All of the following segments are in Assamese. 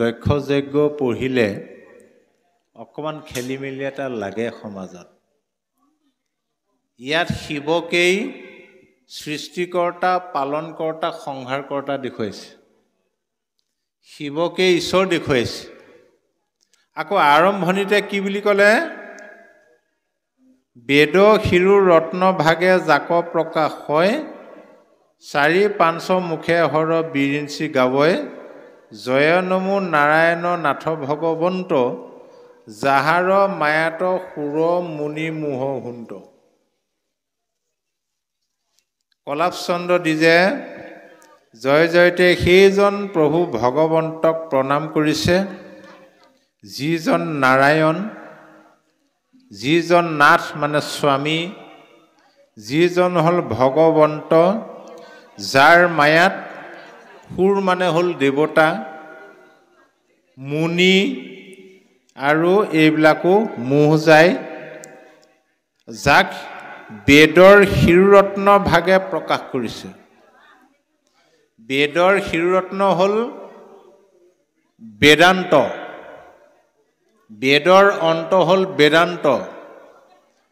দক্ষ যজ্ঞ পঢ়িলে অকমান খেলিমেলি এটা লাগে সমাজত। ইয়াত শিৱকেই সৃষ্টিকৰ্তা, পালনকৰ্তা, সংহাৰকৰ্তা দেখুৱাইছে। শিৱকেই ঈশ্বৰ দেখুৱাইছে। আকৌ আৰম্ভণিতে কি বুলি ক'লে? বেদ শিৰো ৰত্ন ভাগে জাক প্ৰকাশ হয়, ৪৫০০ মুখে হৰ বিৰিঞ্চি গাৱই, জয় নমো নাৰায়ণ নাথ ভগৱন্ত, যাহাৰ মায়াত সুৰ মুনি মোহ হুন্ত। কলাপচন্দ্ৰ দিজে জয় জয়তে সেইজন প্ৰভু ভগৱন্তক প্ৰণাম কৰিছে, যিজন নাৰায়ণ, যিজন নাথ মানে স্বামী, যিজন হ'ল ভগৱন্ত, যাৰ মায়াত সুৰ মানে হ'ল দেৱতা, মুনি আৰু এইবিলাকো মোহ যায়, যাক বেদৰ শিৰোৰত্ন ভাগে প্ৰকাশ কৰিছে। বেদৰ শিৰোৰত্ন হ'ল বেদান্ত, বেদৰ অন্ত হ'ল বেদান্ত।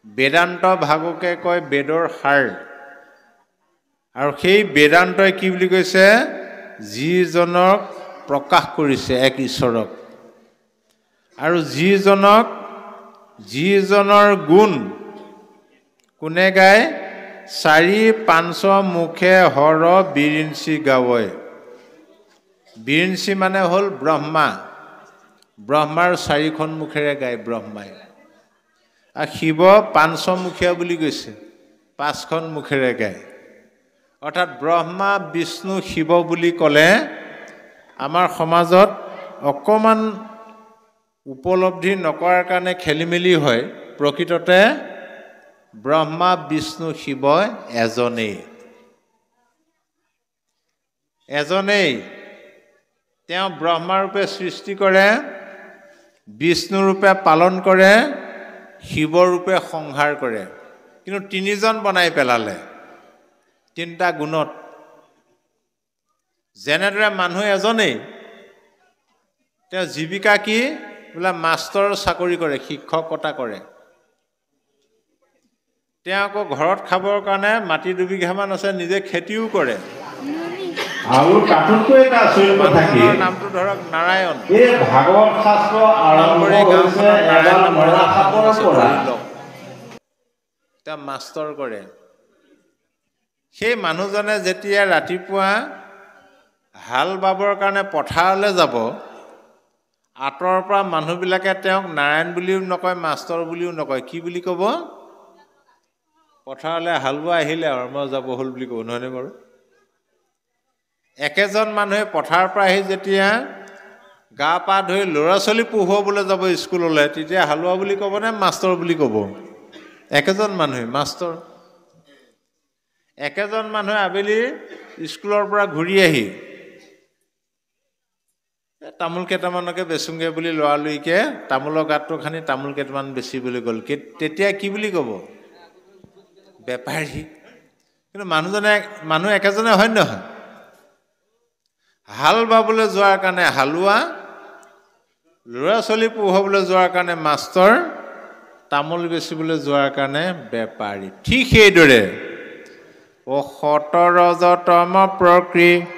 বেদান্ত ভাগকে কয় বেদৰ সাৰ। আৰু সেই বেদান্তই কি বুলি কৈছে? যিজনক প্ৰকাশ কৰিছে এক ঈশ্বৰক। আৰু যিজনৰ গুণ কোনে গায়? ৪৫০০ মুখে হৰ বিৰিঞ্চি গাৱই। বিৰিঞ্চি মানে হ'ল ব্ৰহ্মা। ব্ৰহ্মাৰ ৪খন মুখেৰে গায় ব্ৰহ্মাই। আৰু শিৱ ৫০০ মুখীয়া বুলি কৈছে, ৫খন মুখেৰে গায়। অৰ্থাৎ ব্ৰহ্মা, বিষ্ণু, শিৱ বুলি ক'লে আমাৰ সমাজত অকণমান উপলব্ধি নকৰাৰ কাৰণে খেলিমেলি হয়। প্ৰকৃততে ব্ৰহ্মা, বিষ্ণু, শিৱ এজনেই। তেওঁ ব্ৰহ্মাৰূপে সৃষ্টি কৰে, বিষ্ণুৰূপে পালন কৰে, শিৱৰূপে সংহাৰ কৰে। কিন্তু ৩জন বনাই পেলালে ৩টা গুণত। যেনেদৰে মানুহ এজনেই, তেওঁ জীৱিকা কি? বোলে মাষ্টৰ চাকৰি কৰে, শিক্ষকতা কৰে। তেওঁ আকৌ ঘৰত খাবৰ কাৰণে মাটি ২ বিঘামান আছে, নিজে খেতিও কৰে। আৰু তাতোতকৈ এটা আচৰিত কথা কি? নামটো ধৰক নাৰায়ণ। এই ভাগৱত শাস্ত্ৰ আৰম্ভ হৈছে এডাল মৰা সাপৰ পৰা। তেওঁ মাষ্টৰ কৰে। সেই মানুহজনে যেতিয়া ৰাতিপুৱা হাল বাবৰ কাৰণে পথাৰলৈ যাব, আঁতৰৰ পৰা মানুহবিলাকে তেওঁক নাৰায়ণ বুলিও নকয়, মাষ্টৰ বুলিও নকয়। কি বুলি ক'ব? পথাৰলৈ হাল বোৱা আহিলে আৰু মই যাব হ'ল বুলি ক'ব, নহয়নে বাৰু? একেজন মানুহে পথাৰৰ পৰা আহি যেতিয়া গা পা ধুই ল'ৰা ছোৱালী পঢ়ুৱাবলৈ যাব স্কুললৈ, তেতিয়া হালোৱা বুলি ক'ব নে মাষ্টৰ বুলি ক'ব? একেজন মানুহে মাষ্টৰ। একেজন মানুহে আবেলি স্কুলৰ পৰা ঘূৰি আহি তামোল কেইটামানকে বেচোংগে বুলি লৰালৰিকে তামোলৰ গাঁতটো খানি তামোল কেইটামান বেচিবলৈ গ'ল। তেতিয়া কি বুলি ক'ব? বেপাৰী। কিন্তু মানুহ একেজনে হয় নহয়? হাল বাবলৈ যোৱাৰ কাৰণে হালোৱা, ল'ৰা ছোৱালী পঢ়ুৱাবলৈ যোৱাৰ কাৰণে মাষ্টৰ, তামোল বেচিবলৈ যোৱাৰ কাৰণে বেপাৰী। ঠিক সেইদৰে সতৰজতম প্ৰকৃতিৰতি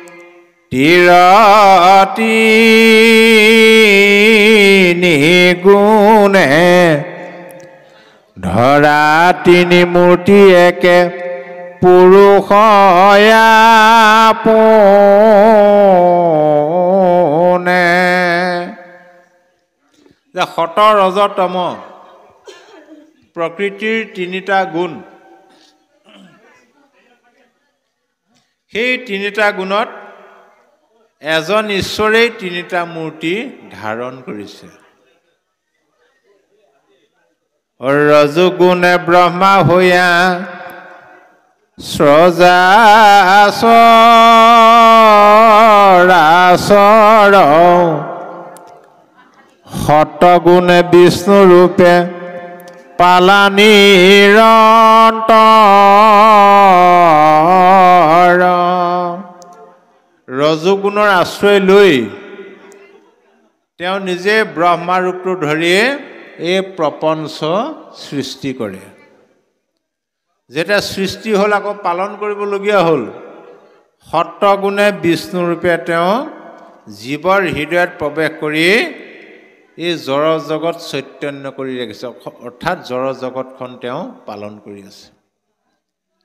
নিগুণে ধৰা ৩ মূৰ্তি একে পুৰুষয়াপনে। সত ৰজতম প্ৰকৃতিৰ ৩টা গুণ। সেই 3টা গুণত এজন ঈশ্বৰেই 3টা মূৰ্তি ধাৰণ কৰিছে। ৰজোগুণে ব্ৰহ্মা হৈয়া সচৰাচৰ, সতগুণে বিষ্ণু ৰূপে পালা নিৰন্তৰ। ৰজোগুণৰ আশ্ৰয় লৈ তেওঁ নিজে ব্ৰহ্মা ৰূপটো ধৰি এই প্ৰপঞ্চ সৃষ্টি কৰে। যেতিয়া সৃষ্টি হ'ল আকৌ পালন কৰিবলগীয়া হ'ল, সত্ৰগুণে বিষ্ণু ৰূপে তেওঁ জীৱৰ হৃদয়ত প্ৰৱেশ কৰি এই জড় জগত চৈতন্য কৰি ৰাখিছে, অৰ্থাৎ জড় জগতখন তেওঁ পালন কৰি আছে।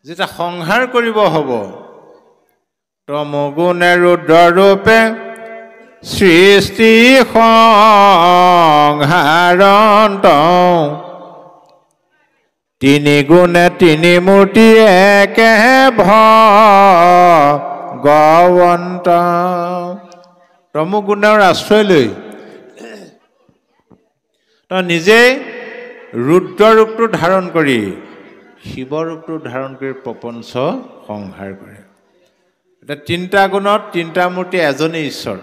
যেতিয়া সংহাৰ কৰিব হ'ব, তমগুণে ৰুদ্ৰৰূপে সৃষ্টি সংহাৰন্ত, তিনি গুণে তিনি মূৰ্তি একে ভগৱন্ত। তমগুণৰ আশ্ৰয় লৈ তেওঁ নিজেই ৰুদ্ৰ ৰূপটো ধাৰণ কৰি শিৱ ৰূপটো ধাৰণ কৰি প্ৰপঞ্চ সংহাৰ কৰে। এতিয়া তিনিটা গুণত তিনিটা মূৰ্তি, এজনেই ঈশ্বৰ।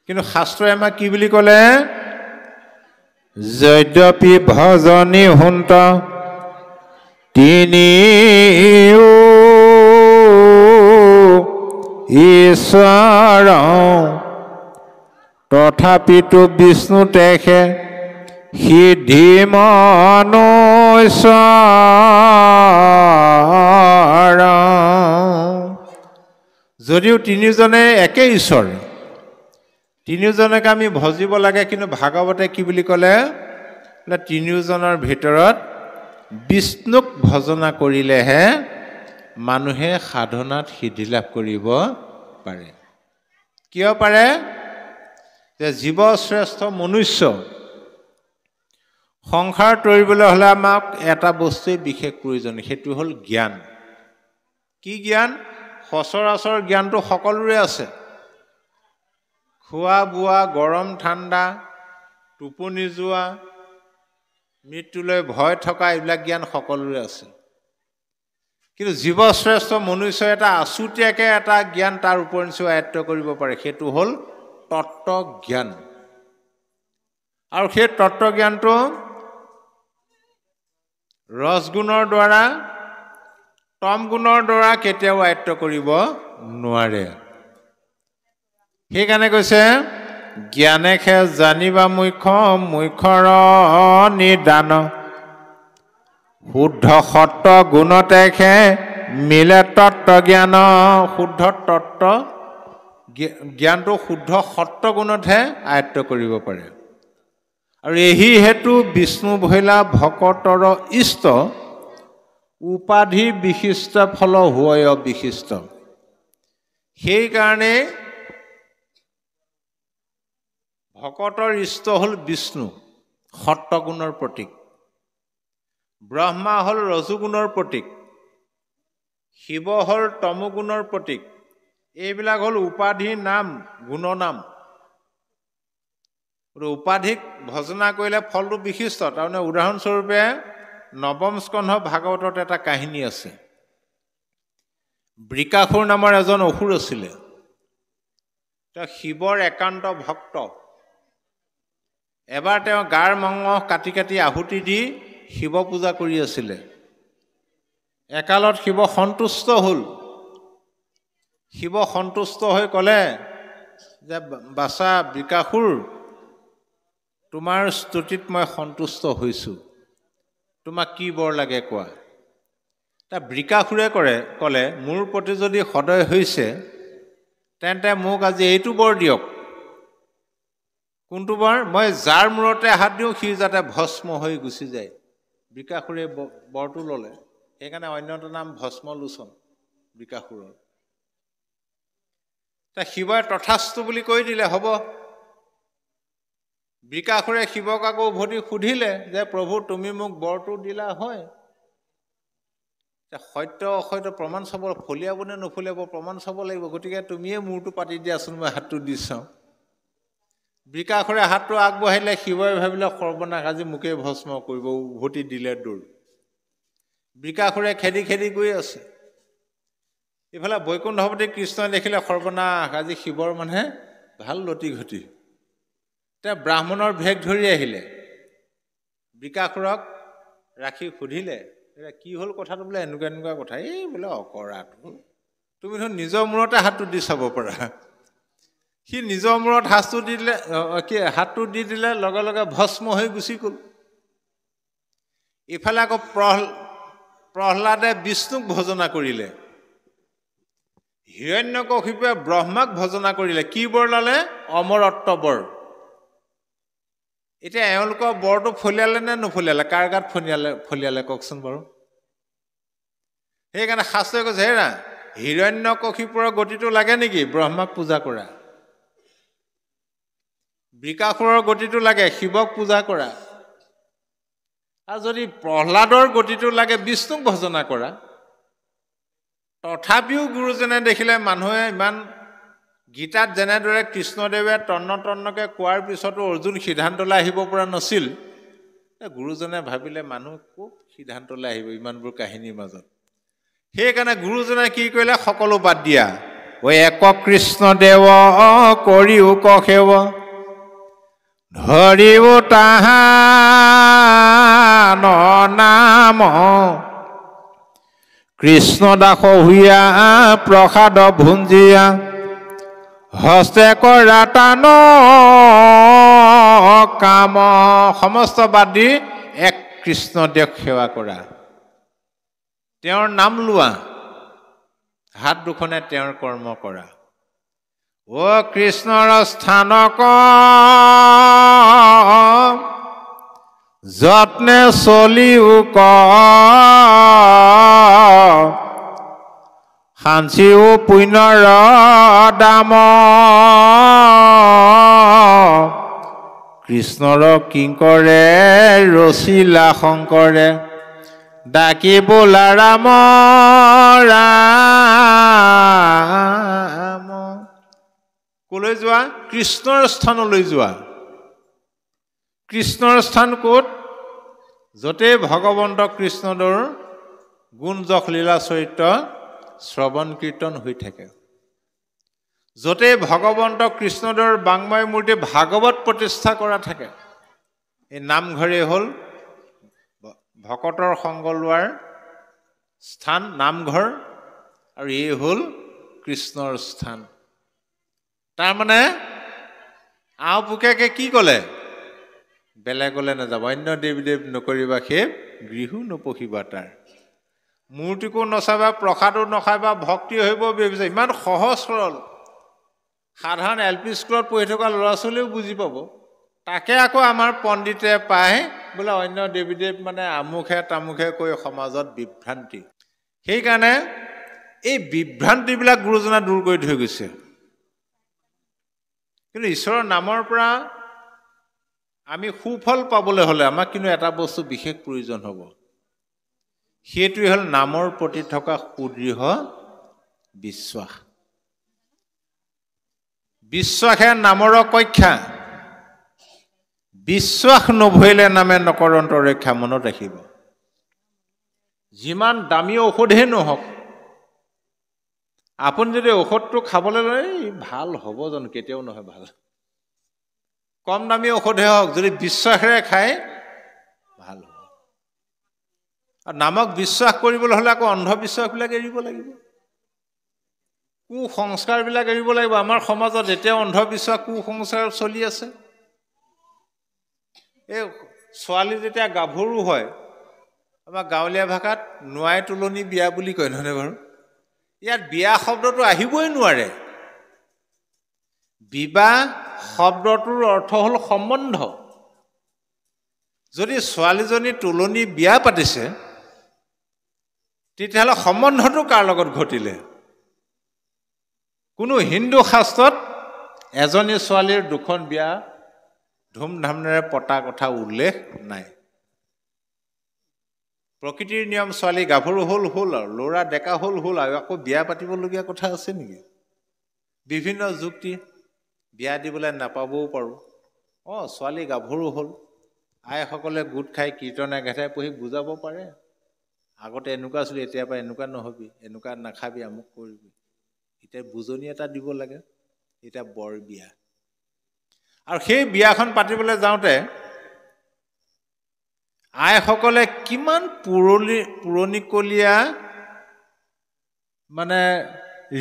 কিন্তু শাস্ত্ৰই আমাক কি বুলি ক'লে? যদ্যপি ভজনী হুন্ত তিনি ঈশ্বৰ, তথাপিতো বিষ্ণু তেখে সিদ্ধি মনুষ্যৰ। যদিও তিনিজনে একে ঈশ্বৰ, তিনিওজনকে আমি ভজিব লাগে, কিন্তু ভাগৱতে কি বুলি ক'লে? তিনিওজনৰ ভিতৰত বিষ্ণুক ভজনা কৰিলেহে মানুহে সাধনাত সিদ্ধি লাভ কৰিব পাৰে। কিয় পাৰে? যে জীৱ শ্ৰেষ্ঠ মনুষ্য সংসাৰ তৰিবলৈ হ'লে আমাক এটা বস্তুৱেই বিশেষ প্ৰয়োজন, সেইটো হ'ল জ্ঞান। কি জ্ঞান? সচৰাচৰ জ্ঞানটো সকলোৰে আছে। খোৱা বোৱা, গৰম ঠাণ্ডা, টোপনি যোৱা, মৃত্যুলৈ ভয় থকা, এইবিলাক জ্ঞান সকলোৰে আছে। কিন্তু জীৱশ্ৰেষ্ঠ মনুষ্যই এটা আছুতীয়াকৈ এটা জ্ঞান তাৰ ওপৰঞ্চি আয়ত্ব কৰিব পাৰে, সেইটো হ'ল তত্ত্বজ্ঞান। আৰু সেই তত্ত্বজ্ঞানটো ৰজগুণৰ দ্বাৰা, তম গুণৰ দ্বাৰা কেতিয়াও আয়ত্ব কৰিব নোৱাৰে। সেইকাৰণে কৈছে, জ্ঞানেখে জানিবা মুখ্য, মুখ্যৰ নিদান, শুদ্ধ সত্য গুণতেখে মিলে তত্ত্ব জ্ঞান। শুদ্ধ তত্ত্ব জ্ঞানটো শুদ্ধ সত্য গুণতহে আয়ত্ত কৰিব পাৰে। আৰু এই হেতু বিষ্ণু ভৈলা ভকতৰ ইষ্ট, উপাধি বিশিষ্ট ফল হয় বিশিষ্ট। সেইকাৰণে ভকতৰ ইষ্ট হ'ল বিষ্ণু, সত্যগুণৰ প্ৰতীক। ব্ৰহ্মা হ'ল ৰজুগুণৰ প্ৰতীক, শিৱ হ'ল তমগুণৰ প্ৰতীক। এইবিলাক হ'ল উপাধি নাম, গুণনাম। উপাধিক ভজনা কৰিলে ফলটো বিশিষ্ট। তাৰমানে উদাহৰণস্বৰূপে নৱম স্কন্ধ ভাগৱতত এটা কাহিনী আছে। বৃকাসুৰ নামৰ এজন অসুৰ আছিলে। তেওঁ শিৱৰ একান্ত ভক্ত। এবাৰ তেওঁ গাৰ মঙহ কাটি কাটি আহুতি দি শিৱ পূজা কৰি আছিলে। একালত শিৱ সন্তুষ্ট হ'ল। শিৱ সন্তুষ্ট হৈ ক'লে যে, বাছা বৃকাসুৰ, তোমাৰ স্তুতিত মই সন্তুষ্ট হৈছোঁ, তোমাক কি বৰ লাগে কোৱা। বৃকাসুৰে ক'লে, মোৰ প্ৰতি যদি সদয় হৈছে তেন্তে মোক আজি এইটো বৰ দিয়ক। কোনটো বৰ? মই যাৰ মূৰতে হাত দিওঁ সি যাতে ভস্ম হৈ গুচি যায়। বৃকাসুৰে বৰটো ল'লে। সেইকাৰণে অন্যটো নাম ভস্মলোচন বৃকাসুৰৰ। শিৱই তথাস্তু বুলি কৈ দিলে, হ'ব। বৃকাসুৰে শিৱক আকৌ উভতি সুধিলে যে, প্ৰভু তুমি মোক বৰটো দিলা হয়, সত্য অসত্য প্ৰমাণ চাব, ফলিয়াব নে নফলিয়াব প্ৰমাণ চাব লাগিব, গতিকে তুমিয়ে মূৰটো পাতি দিয়াচোন, মই হাতটো দি চাওঁ। বৃকাসুৰে হাতটো আগবঢ়াইলে। শিৱই ভাবিলে সৰ্বনাশ, আজি মোকে ভস্ম কৰিব, উভতি দিলে দৌৰ। বৃকাসুৰে খেদি খেদি গৈ আছে। ইফালে বৈকুণ্ঠপতি কৃষ্ণই দেখিলে সৰ্বনাশ, আজি শিৱৰ মানে ভাল লটি ঘটি। তেওঁ ব্ৰাহ্মণৰ ভেগ ধৰি আহিলে। বৃকাসুৰক ৰাখি সুধিলে, কি হ'ল কথাটো? বোলে এনেকুৱা এনেকুৱা কথা। এই বোলে অকৰাটো, তুমি দেখোন নিজৰ মূৰতে হাতটো দি চাব পাৰা। সি নিজৰ মূৰত হাতটো দি দিলে লগে লগে ভস্ম হৈ গুচি গ'ল। ইফালে আকৌ প্ৰহ্লাদে বিষ্ণুক ভজনা কৰিলে, হিৰণ্যকশিপুৱে ব্ৰহ্মাক ভজনা কৰিলে। কি বৰ ল'লে? অমৰত্ব বৰ। এতিয়া এওঁলোকৰ বৰটো ফলিয়ালে নে নফলিয়ালে? কাৰ গাত ফলিয়ালে কওকচোন বাৰু। সেইকাৰণে শাস্ত্ৰই কৈছে, হেৰা হিৰণ্যকশিপুৰৰ গতিটো লাগে নেকি? ব্ৰহ্মাক পূজা কৰা। বৃকাসুৰৰ গতিটো লাগে, শিৱক পূজা কৰা। আৰু যদি প্ৰহ্লাদৰ গতিটো লাগে, বিষ্ণুক ভজনা কৰা। তথাপিও গুৰুজনে দেখিলে মানুহে ইমান গীতাত যেনেদৰে কৃষ্ণদেৱে তন্নকে কোৱাৰ পিছতো অৰ্জুন সিদ্ধান্তলৈ আহিব পৰা নাছিল, গুৰুজনে ভাবিলে মানুহ খুব সিদ্ধান্তলৈ আহিব ইমানবোৰ কাহিনীৰ মাজত। সেইকাৰণে গুৰুজনে কি কৰিলে? সকলো বাদ দিয়া, ঐ এক কৃষ্ণদেৱ কৰিও কসেৱ, ধৰিও তাহান নাম, কৃষ্ণ দাস হুইয়া প্ৰসাদ ভুঞ্জিয়া, হস্তে কৰা টান কাম। সমস্ত বাদ দি এক কৃষ্ণদেৱক সেৱা কৰা, তেওঁৰ নাম লোৱা, হাত দুখনে তেওঁৰ কৰ্ম কৰা। অ কৃষ্ণৰ স্থানক যত্নে চলিও ক, সাঞ্চিও পুণ্যৰ দাম, কৃষ্ণৰ কিংকৰে ৰচিলা শংকৰে, ডাকি বোলা ৰাম ৰাম। কলৈ যোৱা? কৃষ্ণৰ স্থানলৈ যোৱা। কৃষ্ণৰ স্থান ক'ত? য'তেই ভগৱন্ত কৃষ্ণৰ গুণ যশ লীলা চৰিত্ৰ শ্ৰৱণ কীৰ্তন হৈ থাকে, য'তেই ভগৱন্ত কৃষ্ণদেৱৰ বাংময় মূৰ্তি ভাগৱত প্ৰতিষ্ঠা কৰা থাকে, এই নামঘৰেই হ'ল ভকতৰ সংগ লোৱাৰ স্থান, নামঘৰ, আৰু এই হ'ল কৃষ্ণৰ স্থান। তাৰমানে আও পোকাকে কি ক'লে? বেলেগলৈ নাযাব, অন্য দেৱ দেৱ নকৰিবা, সেই গৃহো নপঢ়িবা তাৰ, মূৰ্তিকো নচাবা, প্ৰসাদো নখাবা, ভক্তি হৈব বিচাৰ। ইমান সহজ সৰল, সাধাৰণ LP স্কুলত পঢ়ি থকা ল'ৰা ছোৱালীও বুজি পাব। তাকে আকৌ আমাৰ পণ্ডিতে পায় বোলে অন্য দেৱী দেৱ মানে আমুখে তামুখে কৈ সমাজত বিভ্ৰান্তি। সেইকাৰণে এই বিভ্ৰান্তিবিলাক গুৰুজনা দূৰ কৰি থৈ গৈছে। কিন্তু ঈশ্বৰৰ নামৰ পৰা আমি সুফল পাবলৈ হ'লে আমাক কিন্তু এটা বস্তু বিশেষ প্ৰয়োজন হ'ব, সেইটোৱে হ'ল নামৰ প্ৰতি থকা সুদৃঢ় বিশ্বাস। বিশ্বাসে নামৰ কক্ষা, বিশ্বাস নভৰিলে নামে নকৰন্ত ৰক্ষা। মনত ৰাখিব, যিমান দামী ঔষধেই নহওক, আপুনি যদি ঔষধটো খাবলৈ লয় ভাল হ'ব জানো? কেতিয়াও নহয় ভাল। কম দামী ঔষধে হওক, যদি বিশ্বাসেৰে খায় ভাল হ'ব। আৰু নামক বিশ্বাস কৰিবলৈ হ'লে আকৌ অন্ধবিশ্বাসবিলাক এৰিব লাগিব, কুসংস্কাৰবিলাক এৰিব লাগিব। আমাৰ সমাজত এতিয়াও অন্ধবিশ্বাস কুসংস্কাৰ চলি আছে। এই ছোৱালী যেতিয়া গাভৰু হয়, আমাৰ গাঁৱলীয়া ভাষাত নোৱাই তোলনি বিয়া বুলি কয়, নহয়নে বাৰু? ইয়াত বিয়া শব্দটো আহিবই নোৱাৰে। বিবাহ শব্দটোৰ অৰ্থ হ'ল সম্বন্ধ। যদি ছোৱালীজনী তোলনি বিয়া পাতিছে, তেতিয়াহ'লে সম্বন্ধটো কাৰ লগত ঘটিলে? কোনো হিন্দু শাস্ত্ৰত এজনী ছোৱালীৰ দুখন বিয়া ধুমধামেৰে পতা কথা উল্লেখ নাই। প্ৰকৃতিৰ নিয়ম, ছোৱালী গাভৰু হ'ল আৰু ল'ৰা ডেকা হ'ল আৰু আকৌ বিয়া পাতিবলগীয়া কথা আছে নেকি? বিভিন্ন যুক্তি, বিয়া দিবলৈ নাপাবও পাৰোঁ। ছোৱালী গাভৰু হ'ল, আইসকলে গোট খাই কীৰ্তনে ঘাটাই পঢ়ি বুজাব পাৰে, আগতে এনেকুৱা আছিলি, এতিয়াৰ পৰা এনেকুৱা নহবি, এনেকুৱা নাখাবি, আমুক কৰিবি। এতিয়া বুজনি এটা দিব লাগে। এতিয়া বৰ বিয়া, আৰু সেই বিয়াখন পাতিবলৈ যাওঁতে আইসকলে কিমান পুৰণিকলীয়া মানে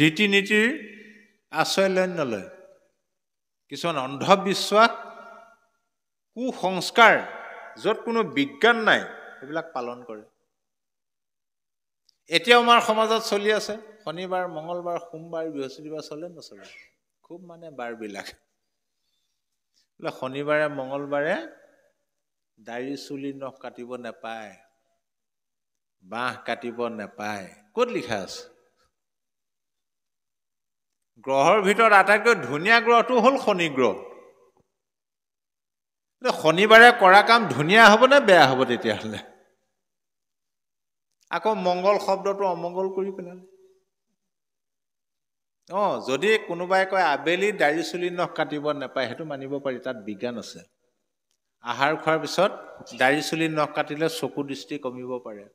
ৰীতি নীতিৰ আশ্ৰয় লয় নলয়। কিছুমান অন্ধবিশ্বাস কুসংস্কাৰ য'ত কোনো বিজ্ঞান নাই সেইবিলাক পালন কৰে এতিয়াও আমাৰ সমাজত চলি আছে শনিবাৰ মঙ্গলবাৰ সোমবাৰ বৃহস্পতিবাৰ চলে নচলে খুব মানে বাৰবিলাক শনিবাৰে মঙ্গলবাৰে দাড়ি চুলি নখ কাটিব নাপায় বাঁহ কাটিব নাপায় ক'ত লিখা আছে গ্ৰহৰ ভিতৰত আটাইতকৈ ধুনীয়া গ্ৰহটো হ'ল শনি গ্ৰহ শনিবাৰে কৰা কাম ধুনীয়া হ'ব নে বেয়া হ'ব তেতিয়াহ'লে আকৌ মংগল শব্দটো অমংগল কৰি পেলালে যদি কোনোবাই কয় আবেলি দাড়ি চুলি নখ কাটিব নাপায় সেইটো মানিব পাৰি তাত বিজ্ঞান আছে আহাৰ খোৱাৰ পিছত দাড়ি চুলি নখ কাটিলে চকু দৃষ্টি কমিব পাৰে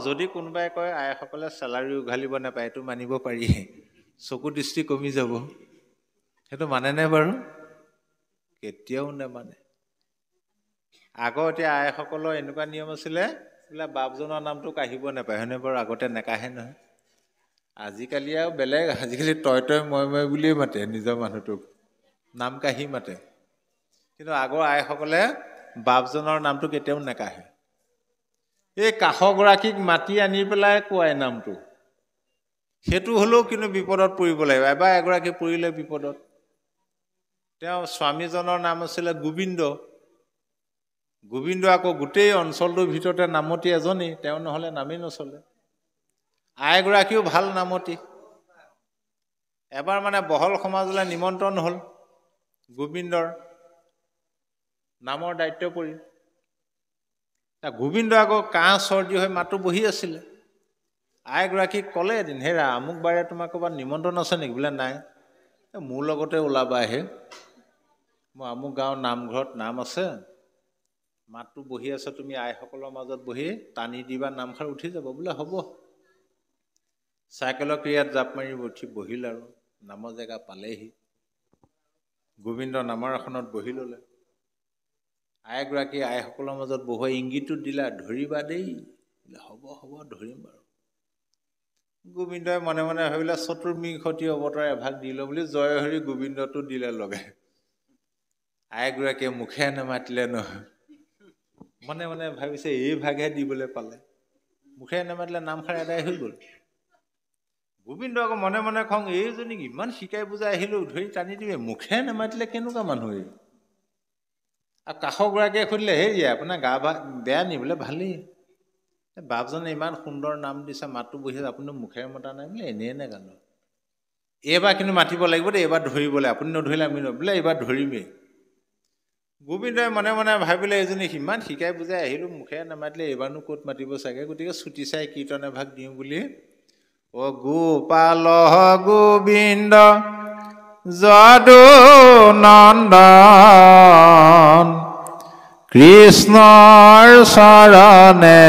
যদি কোনোবাই কয় আইসকলে চেলাৰী উঘালিব নাপায় সেইটো মানিব পাৰি চকু দৃষ্টি কমি যাব সেইটো মানেনে বাৰু কেতিয়াও নেমানে আগৰ এতিয়া আইসকলৰ এনেকুৱা নিয়ম আছিলে বোলে বাপজনৰ নামটো কাঢ়িব নাপায় হয়নে বাৰু আগতে নেকাহে নহয় আজিকালি আৰু বেলেগ আজিকালি তই মই বুলিয়ে মাতে নিজৰ মানুহটোক নাম কাঢ়ি মাতে কিন্তু আগৰ আইসকলে বাপজনৰ নামটো কেতিয়াও নেকাঢ়ে এই কাষগৰাকীক মাতি আনি পেলাই কোৱাই নামটো সেইটো হ'লেও কিন্তু বিপদত পৰিব লাগিব এবাৰ এগৰাকী পৰিলে বিপদত তেওঁ স্বামীজনৰ নাম আছিলে গোবিন্দ আকৌ গোটেই অঞ্চলটোৰ ভিতৰতে নামতি এজনী তেওঁ নহ'লে নামেই নচলে আইগৰাকীও ভাল নামতি এবাৰ মানে বহল সমাজলৈ নিমন্ত্ৰণ হ'ল গোবিন্দৰ নামৰ দায়িত্ব পৰিল গোবিন্দ আকৌ কাহ চৰ্দি হৈ মাতো বহি আছিলে আইগৰাকীক ক'লে এদিন হেৰা আমুক বাৰে তোমাৰ ক'ৰবাত নিমন্ত্ৰণ আছে নেকি বোলে নাই মোৰ লগতে ওলাবা আহে মই আমুক গাঁৱৰ নামঘৰত নাম আছে মাতো বহি আছে তুমি আইসকলৰ মাজত বহি টানি দিবা নামষাৰ উঠি যাব বোলে হ'ব চাইকেলৰ ক্ৰিয়াত জাপ মাৰি উঠি বহিল আৰু নামৰ জেগা পালেহি গোবিন্দ নামৰ এখনত বহি ল'লে আইগৰাকী আইসকলৰ মাজত বহুৱাই ইংগিতটো দিলা ধৰিবা দেই হ'ব ধৰিম বাৰু গোবিন্দই মনে মনে ভাবিলে চতুৰ্মিংশতি অৱতাৰ এভাগ দিল বুলি জয় হৰি গোবিন্দটো দিলে লগে আইগৰাকীয়ে মুখে নেমাতিলে নহয় মনে মনে ভাবিছে এই ভাগহে দিবলৈ পালে মুখে নেমাতিলে নামষাৰ এদায় হৈ গ'ল গোবিন্দ আকৌ মনে মনে খং এইজনীক ইমান শিকাই বুজাই আহিলো ধৰি টানি দিবি মুখে নেমাতিলে কেনেকুৱা মানুহ এই আৰু কাষগৰাকীয়ে সুধিলে হেৰি আপোনাৰ গা বেয়া নি বোলে ভালেই বাপজনে ইমান সুন্দৰ নাম দিছে মাতো বহি আপুনি মুখেৰে মতা নাই বোলে এনেই নেগালো এইবাৰ কিন্তু মাতিব লাগিব দেই এইবাৰ ধৰিবলৈ আপুনি নধৰিলে আমি বোলে এইবাৰ ধৰিমেই গোবিন্দই মনে মনে ভাবিলে এইজনী সিমান শিকাই বুজাই আহিলোঁ মুখেৰে নামাতিলে এইবাৰনো ক'ত মাতিব চাগে গতিকে ছুটি চাই কীৰ্তন এভাগ দিওঁ বুলি গোপাল গোবিন্দ যদু নন্দন কৃষ্ণৰ চৰণে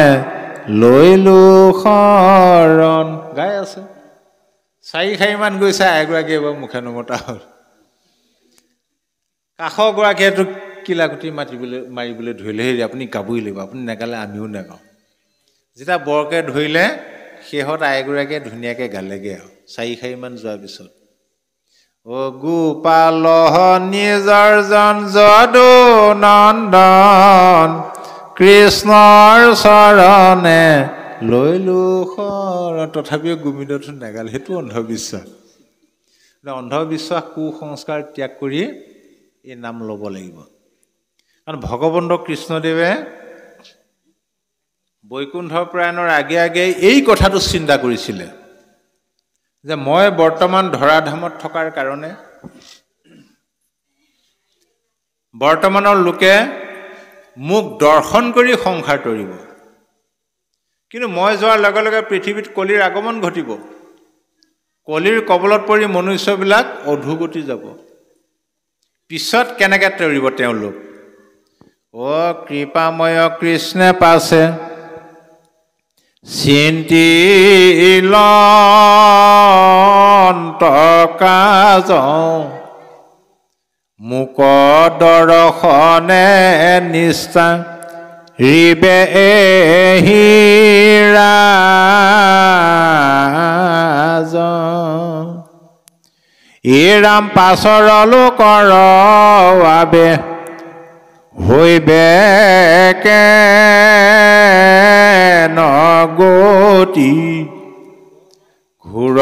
লৈলো শৰণ গাই আছে 4 শাৰীমান গৈছে এগৰাকী এবাৰ মুখে নমতা হ'ল কাষগৰাকীয়েতো কিলাকুটি মাৰিবলৈ ধৰিলে হেৰি আপুনি গাবই লাগিব আপুনি নেগালে আমিও নেগাওঁ যেতিয়া বৰকে ধৰিলে শেহত আইগৰাকীয়ে ধুনীয়াকৈ গালেগৈ আৰু 4 শাৰীমান যোৱাৰ পিছত গোপাল নিজৰ জন যদু নন্দন কৃষ্ণৰ চৰণে লৈলো শৰণ তথাপিও গোবিন্দটো নেগালে সেইটো অন্ধবিশ্বাস কুসংস্কাৰ ত্যাগ কৰি এই নাম ল'ব লাগিব কাৰণ ভগৱন্ত কৃষ্ণদেৱে বৈকুণ্ঠ প্ৰয়াণৰ আগে আগে এই কথাটো চিন্তা কৰিছিলে যে মই বৰ্তমান ধৰাধামত থকাৰ কাৰণে বৰ্তমানৰ লোকে মোক দৰ্শন কৰি সংসাৰ তৰিব কিন্তু মই যোৱাৰ লগে লগে পৃথিৱীত কলিৰ আগমন ঘটিব কলিৰ কবলত পৰি মনুষ্যবিলাক অধোগতি যাব পিছত কেনেকৈ তৰিব তেওঁলোক কৃপাময় কৃষ্ণে পাছে চিন্তিলন্তকাজ মুক দৰ্শনে নিষ্ঠা ৰিবে হিৰাজ ৰাম পাছৰ লোকৰ বাবে হৈবে নগতি ঘূৰ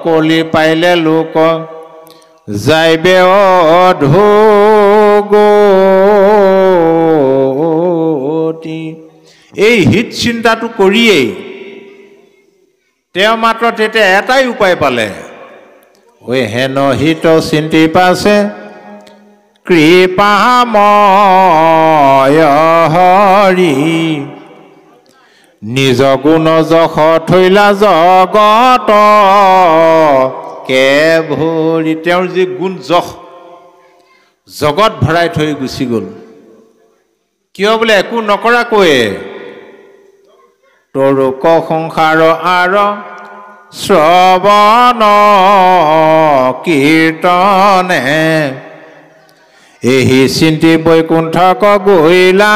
কলি পাইলে লোক যাইবে অধোগতি। এই হিত চিন্তাটো কৰিয়েই তেওঁ মাত্ৰ তেতিয়া এটাই উপায় পালে, ঐ হেন হিত চিন্তি পাছে কৃপাময় হৰি নিজ গুণ যশ থৈলা জগত কে ভৰি। তেওঁৰ যি গুণ যশ জগত ভৰাই থৈ গুচি গ'ল। কিয় বোলে একো নকৰাকৈয়ে তৰুক সংসাৰ আৰ শ্ৰৱণ কীৰ্তনে এহি চিন্তি বৈকুণ্ঠক গৈলা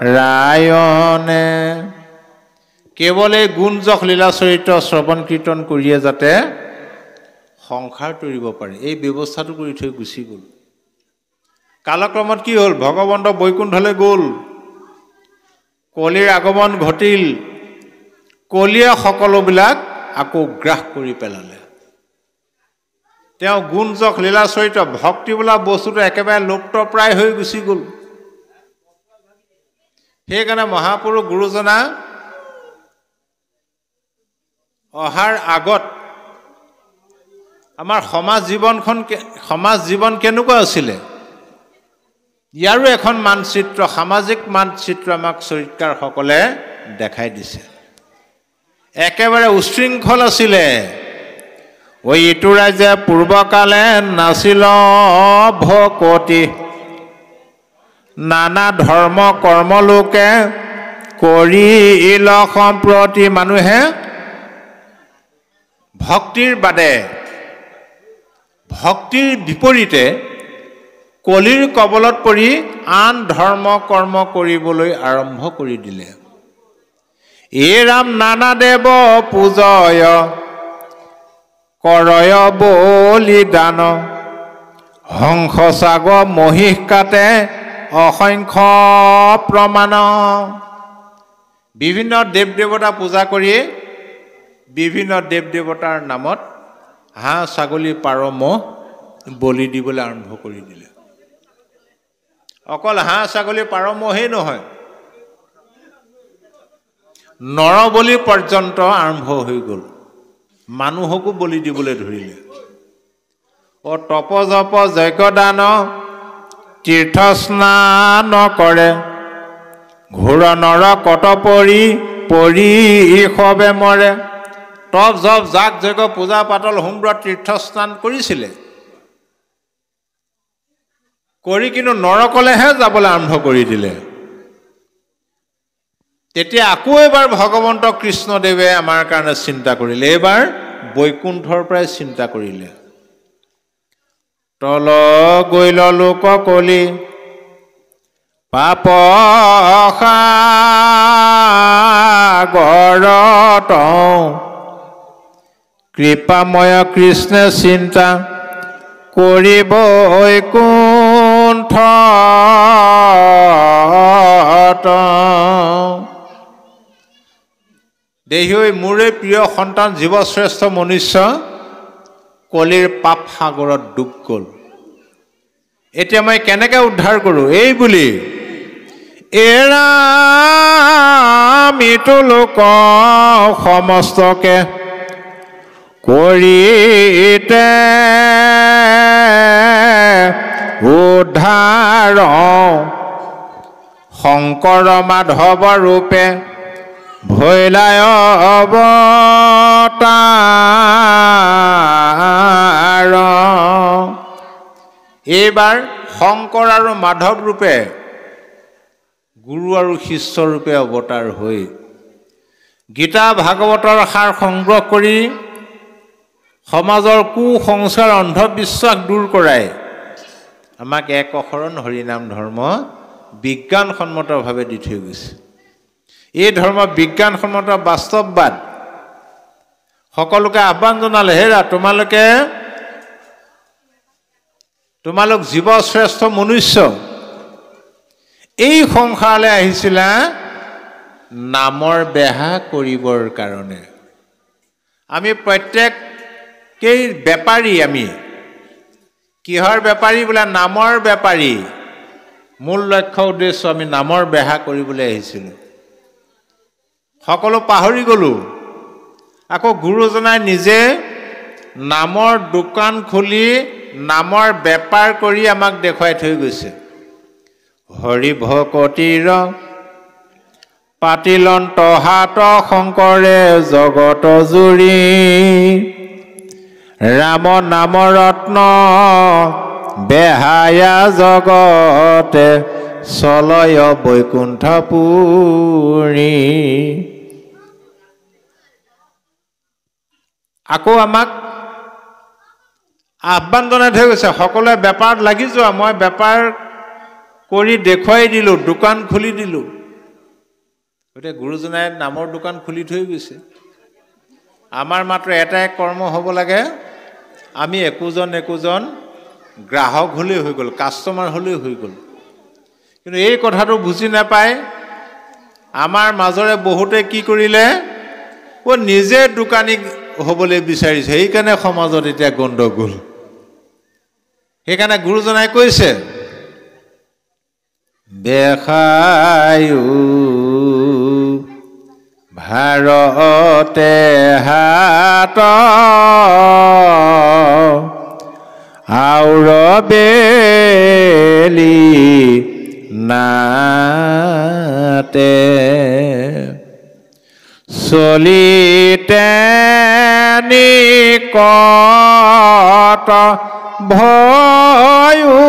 নাৰায়ণে। কেৱল এই গুণ যশ লীলা চৰিত্ৰ শ্ৰৱণ কীৰ্তন কৰিয়ে যাতে সংসাৰ তৰিব পাৰে, এই ব্যৱস্থাটো কৰি থৈ গুচি গ'ল। কালক্ৰমত কি হ'ল, ভগৱন্ত বৈকুণ্ঠলৈ গ'ল, কলিৰ আগমন ঘটিল, কলিয়ে সকলোবিলাক আকৌ গ্ৰাস কৰি পেলালে। তেওঁ গুণ যশ লীলা চৰিত্ৰ ভক্তি বোলা বস্তুটো একেবাৰে লুপ্তপ্ৰায় হৈ গুচি গ'ল। সেইকাৰণে মহাপুৰুষ গুৰুজনা অহাৰ আগত আমাৰ সমাজ জীৱন কেনেকুৱা আছিলে, ইয়াৰো এখন মানচিত্ৰ, সামাজিক মানচিত্ৰ আমাক চৰিত্ৰকাৰসকলে দেখাই দিছে। একেবাৰে উশৃংখল আছিলে। ইটো ৰাজ্যে পূৰ্বকালে নাছিল ভকতি, নানা ধৰ্ম কৰ্ম লোকে কৰিল সম্প্ৰতি। মানুহে ভক্তিৰ বাদে, ভক্তিৰ বিপৰীতে কলিৰ কবলত পৰি আন ধৰ্ম কৰ্ম কৰিবলৈ আৰম্ভ কৰি দিলে। ৰাম নানা দেৱ পূজয় কৰয় বলিদান, হংস চাগ মহিষ কাটে অসংখ্য প্ৰমাণ। বিভিন্ন দেৱ দেৱতা পূজা কৰি বিভিন্ন দেৱ দেৱতাৰ নামত হাঁহ ছাগলী পাৰ ম'হ বলি দিবলৈ আৰম্ভ কৰি দিলে। অকল হাঁহ ছাগলী পাৰ ম'হেই নহয়, নৰবলি পৰ্যন্ত আৰম্ভ হৈ গ'ল, মানুহকো বলি দিবলৈ ধৰিলে। তপ জপ যজ্ঞ দান তীৰ্থ স্নান কৰে, ঘোৰ নৰ কট পৰি পৰি সবে মৰে। তপ জপ যাগ যজ্ঞ পূজা পাতল হোমব্ৰত তীৰ্থস্নান কৰিছিলে, কৰি কিন্তু নৰকলেহে যাবলৈ আৰম্ভ কৰি দিলে। তেতিয়া আকৌ এবাৰ ভগৱন্ত কৃষ্ণদেৱে আমাৰ কাৰণে চিন্তা কৰিলে, এইবাৰ বৈকুণ্ঠৰ পৰাই চিন্তা কৰিলে। তল গৈল লোক কলি পাপ সাগৰত, কৃপাময় কৃষ্ণে চিন্তা কৰিব বৈকুণ্ঠ। দেহি মোৰে প্ৰিয় সন্তান জীৱশ্ৰেষ্ঠ মনুষ্য কলিৰ পাপ সাগৰত ডুব গ'ল। এতিয়া মই কেনেকৈ উদ্ধাৰ কৰোঁ, এই বুলি মৃত্যু লোক সমস্তকে কৰিতে উদ্ধাৰ, শংকৰ মাধৱ ৰূপে ভৈলায় অৱতাৰ। এইবাৰ শংকৰ আৰু মাধৱ ৰূপে গুৰু আৰু শিষ্য ৰূপে অৱতাৰ হৈ গীতা ভাগৱতৰ সাৰ সংগ্ৰহ কৰি সমাজৰ কুসংস্কাৰ অন্ধবিশ্বাস দূৰ কৰাই আমাক এক অশৰণ হৰিনাম ধৰ্ম বিজ্ঞানসন্মতভাৱে দি থৈ গৈছে। এই ধৰ্ম বিজ্ঞানসন্মত বাস্তৱবাদ, সকলোকে আহ্বান জনালে, হেৰা তোমালোক জীৱ শ্ৰেষ্ঠ মনুষ্য, এই সংসাৰলৈ আহিছিলা নামৰ বেহা কৰিবৰ কাৰণে। আমি প্ৰত্যেকেই বেপাৰী। আমি কিহৰ বেপাৰী? বোলে নামৰ বেপাৰী। মূল লক্ষ্য উদ্দেশ্য আমি নামৰ বেহা কৰিবলৈ আহিছিলোঁ। সকলো পাহৰি গ'লোঁ। আকৌ গুৰুজনাই নিজে নামৰ দোকান খুলি নামৰ বেপাৰ কৰি আমাক দেখুৱাই থৈ গৈছে। হৰি ভকতিৰ পাতিলন্ত হাত শংকৰে জগত জুৰি, ৰাম নাম ৰত্ন বেহায়া জগতে চলয় বৈকুণ্ঠপুৰী। আকৌ আমাক আহ্বান জনাই থৈ গৈছে, সকলোৱে বেপাৰত লাগি যোৱা। মই বেপাৰ কৰি দেখুৱাই দিলোঁ, দোকান খুলি দিলোঁ। গতিকে গুৰুজনাই নামৰ দোকান খুলি থৈ গৈছে। আমাৰ মাত্ৰ এটাই কৰ্ম হ'ব লাগে, আমি একোজন গ্ৰাহক হ'লেই হৈ গ'ল, কাষ্টমাৰ হ'লেই হৈ গ'ল। কিন্তু এই কথাটো বুজি নাপায় আমাৰ মাজৰে বহুতে কি কৰিলে, নিজে দোকানী হ'বলৈ বিচাৰিছে। সেইকাৰণে সমাজত এতিয়া গণ্ডগোল। সেইকাৰণে গুৰুজনাই কৈছে, বেখায়ো ভাৰতে হাত আউৰ বেলি নাতে, চলিতে নিকট ভয়ো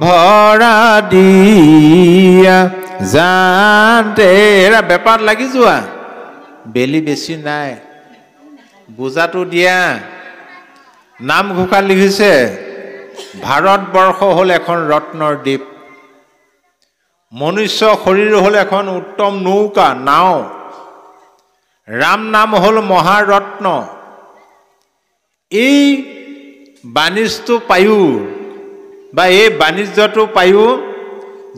ভৰা দিয়া জানতে। এৰা বেপাৰত লাগি যোৱা, বেলি বেছি নাই, বোজাটো দিয়া। নামঘোষা লিখিছে, ভাৰতবৰ্ষ হ'ল এখন ৰত্নৰ দ্বীপ, মনুষ্য শৰীৰ হ'ল এখন উত্তম নৌকা, নাও। ৰাম নাম হ'ল মহাৰত্ন। এই বাণিজ্যটো পায়ো বা এই বাণিজ্যটো পায়ো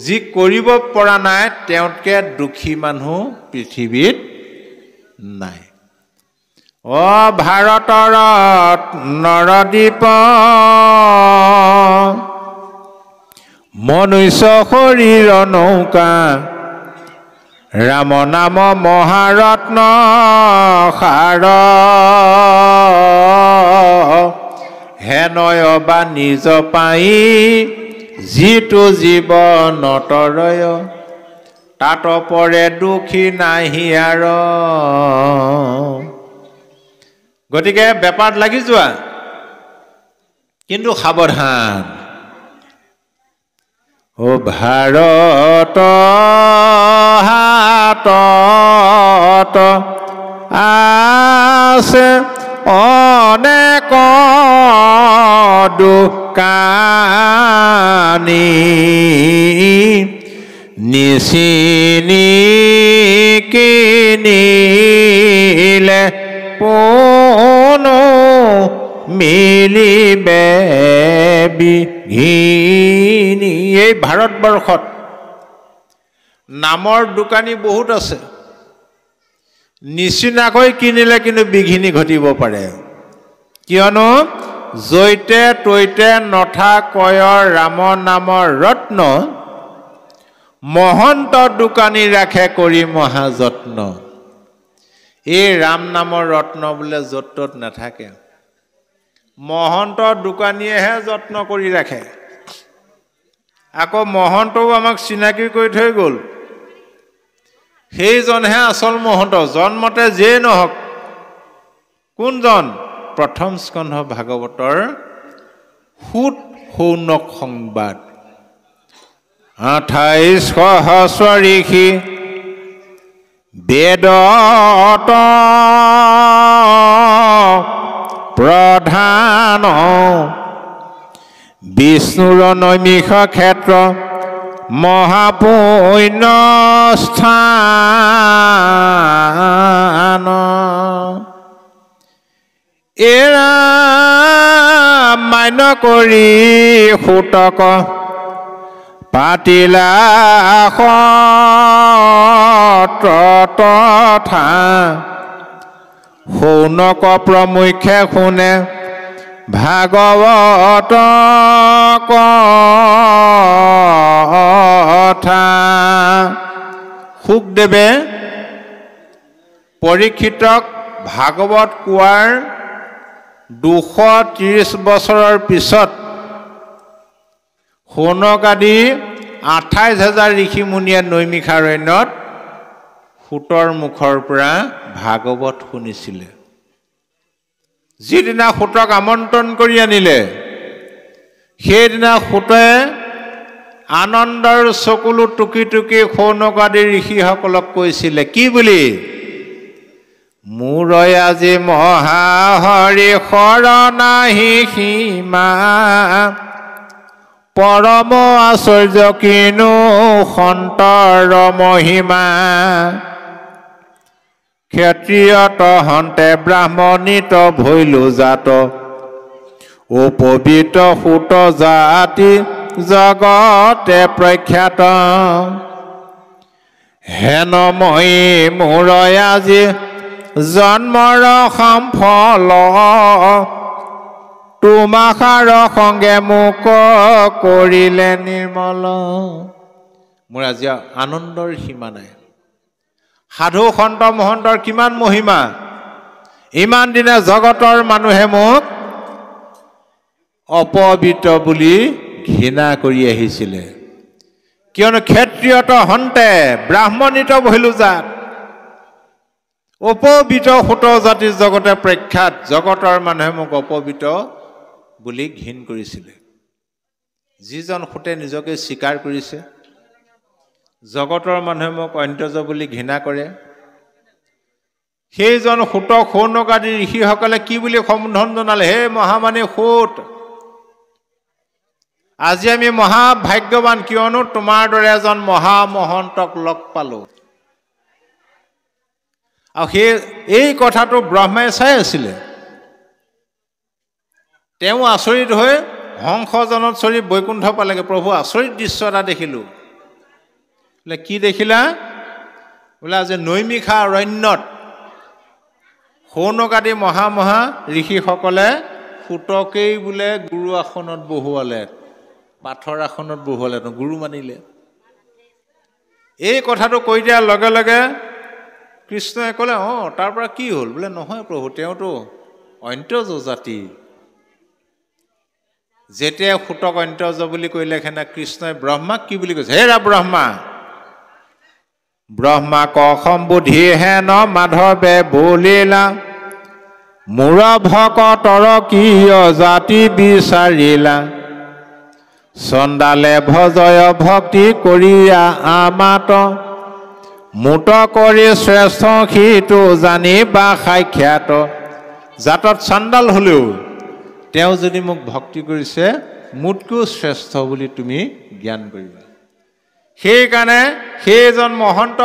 যি কৰিব পৰা নাই, তেওঁতকৈ দুখী মানুহ পৃথিৱীত নাই। ভাৰতৰ নৰদ্বীপ মনুষ্য শৰীৰ নৌকা, ৰাম নাম মহাৰত্ন সাৰ, হেনয় বা নিজ পাই যিটো জীৱ নতৰয়, তাত পৰে দুখী নাহি আৰ। গতিকে বেপাৰত লাগি যোৱা, কিন্তু সাৱধান। ভাৰত হাতত আছে অনেক দোকানী, নিচিনি কিনিলে পোনো মিলিবে বিঘিনি। এই ভাৰতবৰ্ষত নামৰ দোকানী বহুত আছে, নিচিনাকৈ কিনিলে কিন্তু বিঘিনি ঘটিব পাৰে। কিয়নো জৈতে তৈতে নথা কয়ৰ ৰাম নামৰ ৰত্ন, মহন্ত দোকানী ৰাখে কৰি মহাযত্ন। এই ৰাম নামৰ ৰত্ন বোলে য'ত ত'ত নাথাকে, মহন্ত দোকানীয়েহে যত্ন কৰি ৰাখে। আকৌ মহন্তও আমাক চিনাকি কৰি থৈ গ'ল, সেইজনহে আচল মহন্ত। জন্মতে যিয়েই নহওক, কোনজন? প্ৰথম স্কন্ধ ভাগৱতৰ সুত সৌনক সংবাদ 28 সহস্ৰ ঋষি বেদত প্ৰধান, বিষ্ণুৰ নৈমিষ ক্ষেত্ৰ মহাপুণ্য স্থান। এৰা মান্য কৰি সুতক পাতিলা সত্ৰ তথা শৌনক প্ৰমুখ্যে শুনে ভাগৱত কথা। শুকদেৱে পৰীক্ষিতক ভাগৱত কোৱাৰ 230 বছৰৰ পিছত শৌনক আদি 28,000 ঋষিমুনিয়ে নৈমিষাৰণ্যত সূতৰ মুখৰ পৰা ভাগৱত শুনিছিলে। যিদিনা সূতক আমন্ত্ৰণ কৰি আনিলে সেইদিনা সূতে আনন্দৰ চকুলো টুকি টুকি শৌনক আদি ঋষিসকলক কৈছিলে কি বুলি? মোৰৈ আজি মহাহৰি শৰণাহি সীমা পৰম আশ্চৰ্য কিনো সন্তৰ মহিমা ক্ষত্ৰিয়ত হন্তে ব্ৰাহ্মণিত ভৈলো জাত উপবিত সুত জাতি জগতে প্ৰখ্যাত হেনময়ী মোৰৈ আজি জন্মৰ সম্ফল তোমাষাৰ সংগে মোক কৰিলে নিৰ্মল। মোৰ আজি আনন্দৰ সীমা নাই। সাধু সন্ত মহন্তৰ কিমান মহিমা, ইমান দিনে জগতৰ মানুহে মোক অপবিত্ৰ বুলি ঘৃণা কৰি আহিছিলে, কিয়নো ক্ষত্ৰিয়ত হন্তে ব্ৰাহ্মণিত ভৈলো জাত অপবিত্ৰ সুত জাতি জগতে প্ৰখ্যাত। জগতৰ মানুহে মোক অপবিত্ৰ বুলি ঘৃণ কৰিছিলে। যিজন সুতে নিজকে স্বীকাৰ কৰিছে জগতৰ মানুহে মোক অন্ত্যজ বুলি ঘৃণা কৰে, সেইজন সুতক শৌনক আদি ঋষিসকলে কি বুলি সম্বোধন জনালে? হে মহামানী সুত, আজি আমি মহাভাগ্যৱান, কিয়নো তোমাৰ দৰে এজন মহামহন্তক লগ পালো। আৰু এই কথাটো ব্ৰহ্মাই চাই আছিলে। তেওঁ আচৰিত হৈ হংসজনত চৰি বৈকুণ্ঠ পালেগে। প্ৰভু, আচৰিত দৃশ্য এটা দেখিলোঁ। বোলে কি দেখিলা? বোলে আজি নৈমিষা অৰণ্যত শৌনক আদি মহা ঋষিসকলে সুতকেই বোলে গুৰু আসনত বহুৱালে, পাথৰ আসনত বহুৱালে, গুৰু মানিলে। এই কথাটো কৈ দিয়াৰ লগে লগে কৃষ্ণই ক'লে, তাৰ পৰা কি হ'ল? বোলে নহয় প্ৰভু, তেওঁতো অন্ত্যজ জাতি। যেতিয়া সুতক অন্ত্যজ বুলি কৈলে সেনা কৃষ্ণই ব্ৰহ্মাক কি বুলি কৈছে? হেৰা ব্ৰহ্মা, ব্ৰহ্মাক সম্বোধি হেন মাধৱে বলিলা মোৰ ভকতৰ কিয় জাতি বিচাৰিলা চণ্ডালে ভজয় ভক্তি কৰিয়া আমাত মুত কৰি শ্ৰেষ্ঠ সিটো জানিবা সাক্ষাৎ। জাতত চণ্ডাল হ'লেও তেওঁ যদি মোক ভক্তি কৰিছে মোতকৈও শ্ৰেষ্ঠ বুলি তুমি জ্ঞান কৰিবা। সেইকাৰণে সেইজন মহন্ত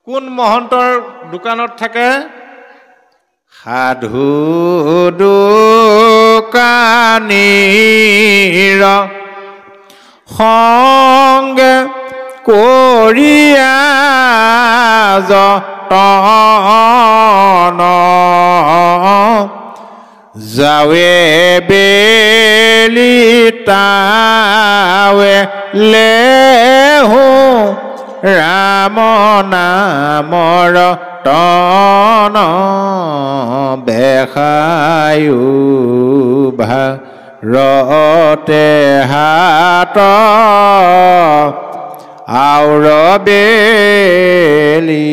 কোন মহন্তৰ দোকানত থাকে? সাধু দোকানীৰ সংগে কৰিয়া যতন যাৱে বেলি তাৱে লেহো ৰাম নামৰ তন বেখায়ু ভাৰতে হাত আউৰ বেলি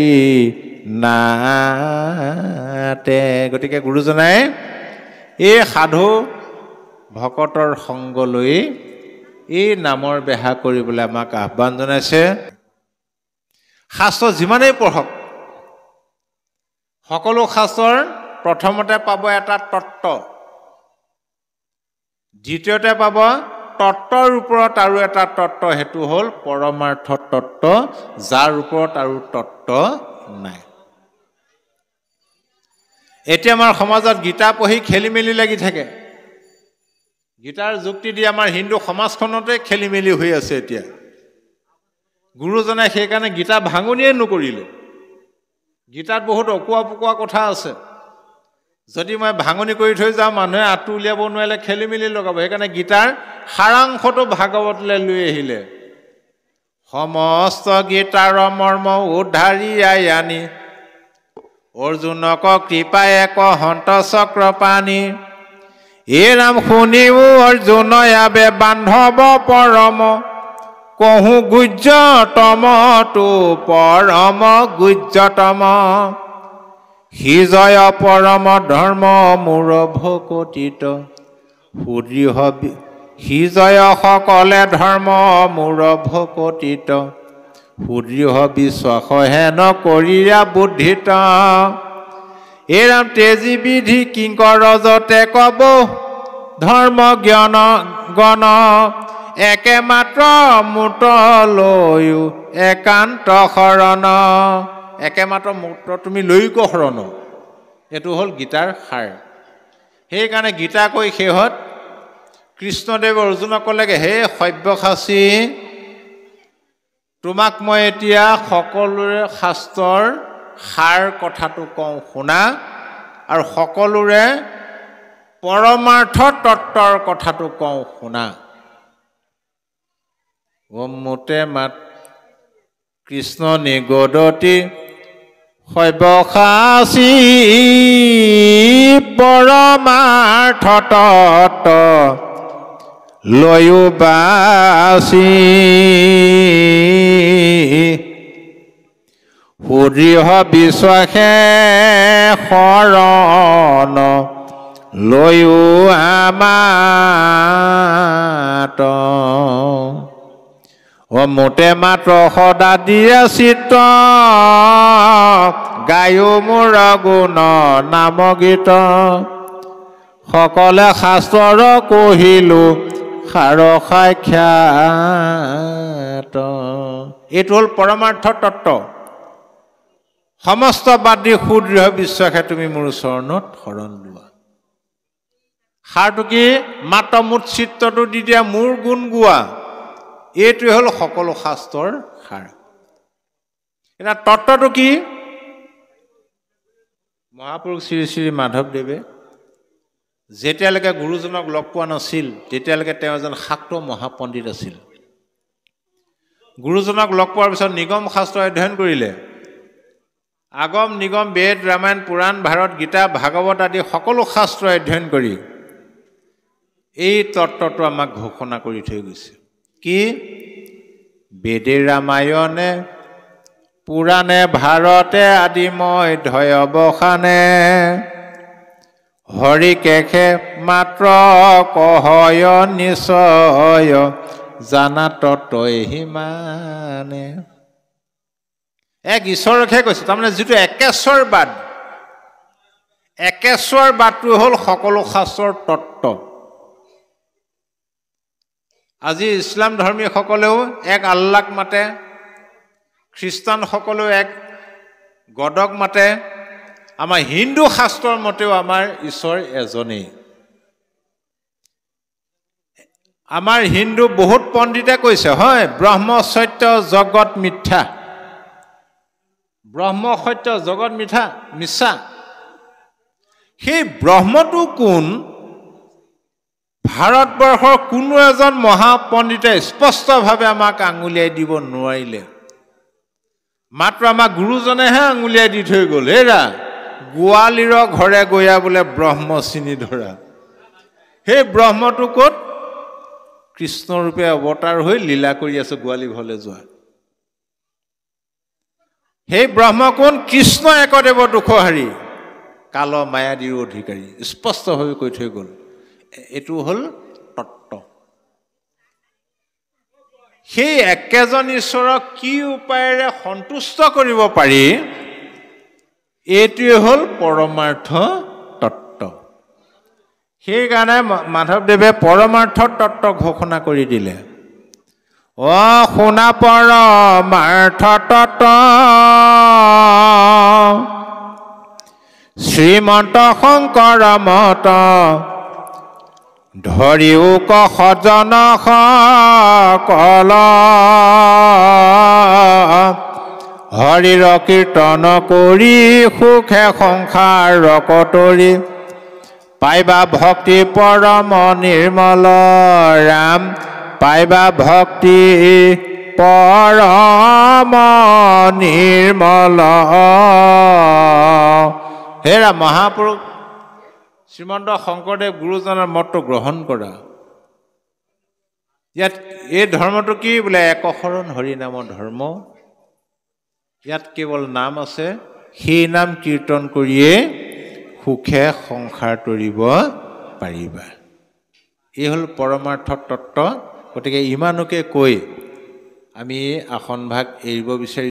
নাতে। গতিকে গুৰুজনাই এই সাধু ভকতৰ সংগ লৈ এই নামৰ বেহা কৰিবলৈ আমাক আহ্বান জনাইছে। শাস্ত্ৰ যিমানেই পঢ়ক সকলো শাস্ত্ৰৰ প্ৰথমতে পাব এটা তত্ত্ব, দ্বিতীয়তে পাব তত্ত্বৰ ওপৰত আৰু এটা তত্ত্ব, সেইটো হ'ল পৰমাৰ্থ তত্ত্ব, যাৰ ওপৰত আৰু তত্ত্ব নাই। এতিয়া আমাৰ সমাজত গীতা পঢ়ি খেলি মেলি লাগি থাকে। গীতাৰ যুক্তি দি আমাৰ হিন্দু সমাজখনতে খেলি মেলি হৈ আছে। এতিয়া গুৰুজনে সেইকাৰণে গীতা ভাঙনিয়ে নকৰিলে। গীতাত বহুত অকোৱা পকোৱা কথা আছে। যদি মই ভাঙনি কৰি থৈ যাওঁ, মানুহে আঁতু উলিয়াব নোৱাৰিলে খেলি মেলি লগাব। সেইকাৰণে গীতাৰ সাৰাংশটো ভাগৱতলৈ লৈ আহিলে। সমস্ত গীতাৰ মৰ্ম উদ্ধাৰিয়াই আনি অৰ্জুনক কৃপায় কহন্ত চক্ৰ পানী। এই নাম শুনিও অৰ্জুনয়াবে বান্ধৱ পৰম কহু গুজ্যতম তো পৰম গুজ্যতম। সি জয় পৰম ধৰ্ম মূৰ ভকতিত সুদৃঢ় সি জয় সকলে ধৰ্ম মূৰ ভকতিত সুদৃঢ় বিশ্বাস হেন কৰিয়া বুদ্ধিত। এৰাম তেজী বিধি কিংকৰ ৰজতে কব ধৰ্ম জ্ঞান গণ একে মাত্ৰ মূৰ্ত লৈও একান্ত শৰণ। একে মাত্ৰ মূৰ্ত তুমি লৈক শৰণ, এইটো হ'ল গীতাৰ সাৰ। সেইকাৰণে গীতা কৈ শেহত কৃষ্ণদেৱ অৰ্জুনক ক'লেগৈ, হে সব্যসাচী, তোমাক মই এতিয়া সকলোৰে শাস্ত্ৰৰ সাৰ কথাটো কওঁ শুনা, আৰু সকলোৰে পৰমাৰ্থ তত্ত্বৰ কথাটো কওঁ শুনা। মোতে মাত কৃষ্ণ নিগদতি সব্যসাচী পৰমাৰ্থ তত্ত্ব লৈও বাচি সুদৃঢ় বিশ্বাসে শৰণ লৈও আমাত। মোতে মাত্ৰ সদা দিয়ে চিত্ত গায়ো মোৰ গুণ নাম গীত। সকলে শাস্ত্ৰৰ কহিলো সাৰ সাক্ষাৎ। এইটো হ'ল পৰমাৰ্থ তত্ত্ব। সমস্ত বাদ দি সুদৃঢ় বিশ্বাসে তুমি মোৰ চৰণত শৰণ লোৱা। সাৰটো কি? মাত্ৰ মোৰ চিত্ৰটো দি দিয়া, মোৰ গুণ গোৱা। এইটোৱে হ'ল সকলো শাস্ত্ৰৰ সাৰ। এতিয়া তত্ত্বটো কি? মহাপুৰুষ শ্ৰী শ্ৰী মাধৱদেৱে যেতিয়ালৈকে গুৰুজনক লগ পোৱা নাছিল, তেতিয়ালৈকে তেওঁ এজন শাক্ত মহাপণ্ডিত আছিল। গুৰুজনক লগ পোৱাৰ পিছত নিগম শাস্ত্ৰ অধ্যয়ন কৰিলে। আগম নিগম বেদ ৰামায়ণ পুৰাণ ভাৰত গীতা ভাগৱত আদি সকলো শাস্ত্ৰ অধ্যয়ন কৰি এই তত্ত্বটো আমাক ঘোষণা কৰি থৈ গৈছে। কি? বেদে ৰামায়ণে পুৰাণে ভাৰতে আদিময় ধয়বসানে হৰি কেশে মাত্ৰ কহয় নিশ্চয় জানা তত্ত্বই সিমানে। এক ঈশ্বৰকহে কৈছে। তাৰমানে যিটো একেশ্বৰবাদ, একেশ্বৰবাদটো হ'ল সকলো শাস্ত্ৰৰ তত্ত্ব। আজি ইছলাম ধৰ্মীসকলেও এক আল্লাক মাতে, খ্ৰীষ্টানসকলেও এক গডক মাতে। আমাৰ হিন্দু শাস্ত্ৰৰ মতেও আমাৰ ঈশ্বৰ এজনেই। আমাৰ হিন্দু বহুত পণ্ডিতে কৈছে, হয়, ব্ৰহ্ম সত্য জগত মিথ্যা। ব্ৰহ্ম সত্য জগত মিথ্যা, মিছা। সেই ব্ৰহ্মটো কোন? ভাৰতবৰ্ষৰ কোনো এজন মহাপণ্ডিতে স্পষ্টভাৱে আমাক আঙুলিয়াই দিব নোৱাৰিলে। মাত্ৰ আমাক গুৰুজনেহে আঙুলিয়াই দি থৈ গ'ল। হেৰা গোৱালিৰৰ ঘৰে গৈয়া বোলে ব্ৰহ্ম চিনি ধৰা। সেই ব্ৰহ্মটো ক'ত? কৃষ্ণৰূপে অৱতাৰ হৈ লীলা কৰি আছে গোৱালি ঘৰলৈ যোৱা। সেই ব্ৰহ্ম কোন? কৃষ্ণ একদেৱ দুখহাৰী, কাল মায়াদীৰ অধিকাৰী। স্পষ্টভাৱে কৈ থৈ গ'ল। এইটো হ'ল তত্ত্ব। সেই একেজন ঈশ্বৰক কি উপায়েৰে সন্তুষ্ট কৰিব পাৰি, এইটোৱে হ'ল পৰমাৰ্থ তত্ত্ব। সেইকাৰণে মাধৱদেৱে পৰমাৰ্থ তত্ত্ব ঘোষণা কৰি দিলে। শুনা পৰমাৰ্থ তত্ত্ব শ্ৰীমন্ত শংকৰ মত ধৰিও ক সজন সকল হৰিৰ কীৰ্তন কৰি সুখে সংসাৰ কটৰি পাইবা ভক্তি পৰম নিৰ্মল ৰাম পাইবা ভক্তি পৰম নিৰ্মল হেৰা মহাপুৰুষ শ্ৰীমন্ত শংকৰদেৱ গুৰুজনৰ মতটো গ্ৰহণ কৰা। ইয়াত এই ধৰ্মটো কি বোলে একশৰণ হৰিনামৰ ধৰ্ম। ইয়াত কেৱল নাম আছে, সেই নাম কীৰ্তন কৰিয়ে সুখে সংসাৰ তৰিব পাৰিবা। এই হ'ল পৰমাৰ্থ তত্ত্ব। গতিকে ইমানকে কৈ আমি আসনভাগ এৰিব বিচাৰিছোঁ।